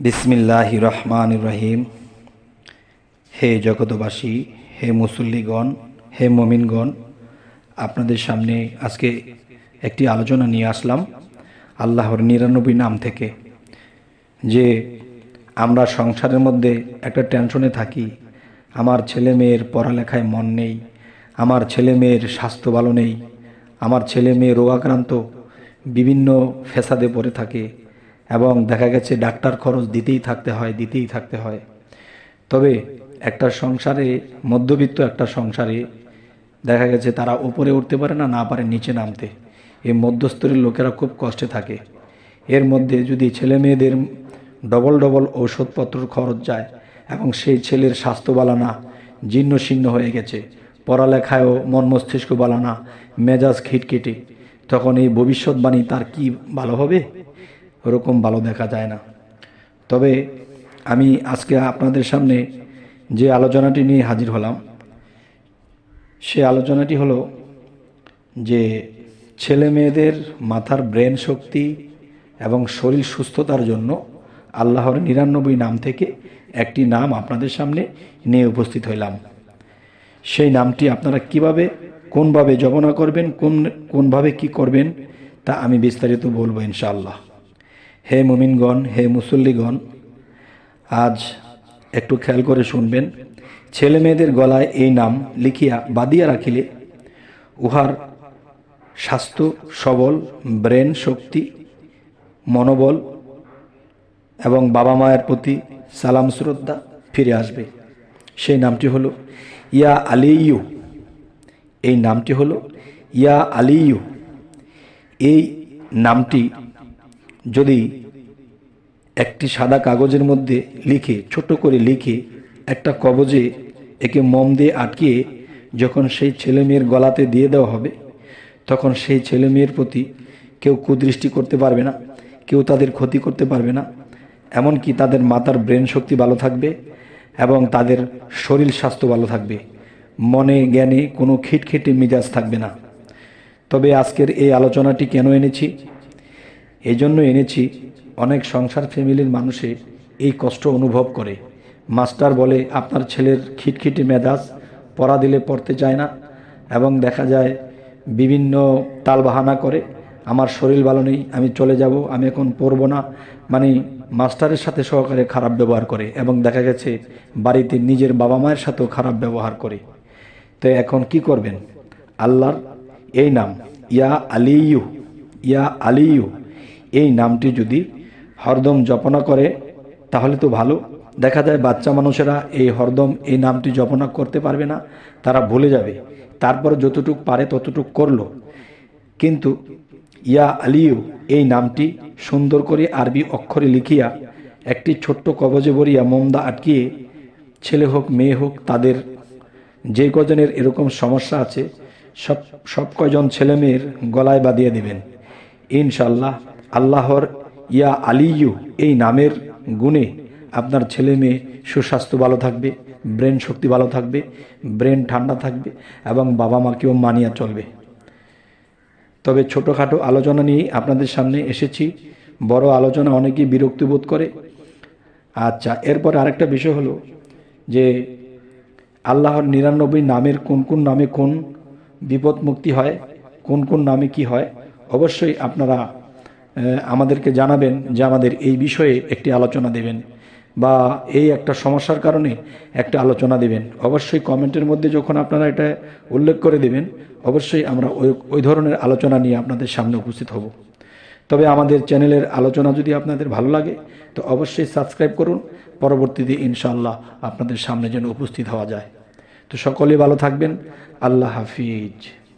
বিসমিল্লাহির রহমানির রহিম। হে জগতবাসী, হে মুসল্লিগণ, হে মমিনগণ, আপনাদের সামনে আজকে একটি আলোচনা নিয়ে আসলাম আল্লাহর ৯৯ নাম থেকে। যে আমরা সংসারের মধ্যে একটা টেনশনে থাকি, আমার ছেলে মেয়ের পড়ালেখায় মন নেই, আমার ছেলে মেয়ের স্বাস্থ্য ভালো নেই, আমার ছেলে মেয়ে রোগাক্রান্ত, বিভিন্ন ফেসাদে পড়ে থাকে এবং দেখা গেছে ডাক্তার খরচ দিতেই থাকতে হয়। তবে একটা সংসারে, মধ্যবিত্ত একটা সংসারে দেখা গেছে তারা উপরে উঠতে পারে না, না পারে নিচে নামতে। এই মধ্যস্তরের লোকেরা খুব কষ্টে থাকে। এর মধ্যে যদি ছেলে মেয়েদের ডবল ঔষধপত্র খরচ যায় এবং সেই ছেলের স্বাস্থ্য বালানা, জীর্ণ শীর্ণ হয়ে গেছে, পড়ালেখায়ও মন মস্তিষ্ক বালানা, মেজাজ খিটখিটে, তখন এই ভবিষ্যৎবাণী তার কি ভালো হবে? ওরকম ভালো দেখা যায় না। তবে আমি আজকে আপনাদের সামনে যে আলোচনাটি নিয়ে হাজির হলাম, সে আলোচনাটি হলো যে ছেলে মেয়েদের মাথার ব্রেন শক্তি এবং শরীর সুস্থতার জন্য আল্লাহর ৯৯ নাম থেকে একটি নাম আপনাদের সামনে নিয়ে উপস্থিত হইলাম। সেই নামটি আপনারা কিভাবে, কোনভাবে জপনা করবেন, কোনভাবে কি করবেন, তা আমি বিস্তারিত বলবো ইনশাআল্লাহ। হে মুমিনগণ, হে মুসল্লিগণ, আজ একটু খেয়াল করে শুনবেন। ছেলে মেয়েদের গলায় এই নাম লিখিয়া বাঁধিয়া রাখিলে উহার স্বাস্থ্য সবল, ব্রেন শক্তি, মনোবল এবং বাবা মায়ের প্রতি সালাম শ্রদ্ধা ফিরে আসবে। সেই নামটি হলো ইয়া আলিয়ু। এই নামটি হলো ইয়া আলিয়ু। এই নামটি যদি একটি সাদা কাগজের মধ্যে লিখে, ছোট করে লিখে, একটা কবজে একে মোম দিয়ে আটকিয়ে যখন সেই ছেলে মেয়ের গলাতে দিয়ে দেওয়া হবে, তখন সেই ছেলে মেয়ের প্রতি কেউ কুদৃষ্টি করতে পারবে না, কেউ তাদের ক্ষতি করতে পারবে না। এমনকি তাদের মাথার ব্রেন শক্তি ভালো থাকবে এবং তাদের শরীর স্বাস্থ্য ভালো থাকবে, মনে জ্ঞানে কোনো খিটখিটে মেজাজ থাকবে না। তবে আজকের এই আলোচনাটি কেন এনেছি? এই জন্য এনেছি, অনেক সংসার ফ্যামিলির মানুষে এই কষ্ট অনুভব করে। মাস্টার বলে আপনার ছেলের খিটখিটে মেজাজ, পড়া দিলে পড়তে চায় না এবং দেখা যায় বিভিন্ন তালবাহানা করে, আমার শরীর ভালো নেই, আমি চলে যাব, আমি এখন পড়ব না, মানে মাস্টারের সাথে সহকারে খারাপ ব্যবহার করে এবং দেখা গেছে বাড়িতে নিজের বাবা মায়ের সাথেও খারাপ ব্যবহার করে। তো এখন কি করবেন? আল্লাহর এই নাম ইয়া আলিয়ু, ইয়া আলিয়ু, এই নামটি যদি হরদম জপনা করে তাহলে তো ভালো। দেখা যায় বাচ্চা মানুষেরা এই হরদম এই নামটি জপনা করতে পারবে না, তারা ভুলে যাবে। তারপর যতটুক পারে ততটুক করলো। কিন্তু ইয়া আলিয়ু এই নামটি সুন্দর করে আরবি অক্ষরে লিখিয়া একটি ছোট্ট কবজে ভরিয়া মোমদা আটকিয়ে, ছেলে হোক মেয়ে হোক, তাদের যে কজনের এরকম সমস্যা আছে সব কয়জন ছেলে মেয়ের গলায় বাঁধিয়ে দিবেন ইনশাল্লাহ। আল্লাহর ইয়া আলিয়ু এই নামের গুণে আপনার ছেলে মেয়ে সুস্বাস্থ্য ভালো থাকবে, ব্রেন শক্তি ভালো থাকবে, ব্রেন ঠান্ডা থাকবে এবং বাবা মাকেও মানিয়ে চলবে। তবে ছোটোখাটো আলোচনা নিয়ে আপনাদের সামনে এসেছি। বড় আলোচনা অনেকেই বিরক্তি বোধ করে। আচ্ছা, এরপর আরেকটা বিষয় হলো যে আল্লাহর ৯৯ নামের কোন কোন নামে কোন বিপদ মুক্তি হয়, কোন কোন নামে কি হয়, অবশ্যই আপনারা আমাদেরকে জানাবেন যে আমাদের এই বিষয়ে একটি আলোচনা দেবেন বা এই একটা সমস্যার কারণে একটা আলোচনা দেবেন। অবশ্যই কমেন্টের মধ্যে যখন আপনারা এটা উল্লেখ করে দেবেন, অবশ্যই আমরা ওই ধরনের আলোচনা নিয়ে আপনাদের সামনে উপস্থিত হব। তবে আমাদের চ্যানেলের আলোচনা যদি আপনাদের ভালো লাগে তো অবশ্যই সাবস্ক্রাইব করুন, পরবর্তীতে ইনশাআল্লাহ আপনাদের সামনে যেন উপস্থিত হওয়া যায়। তো সকলেই ভালো থাকবেন। আল্লাহ হাফিজ।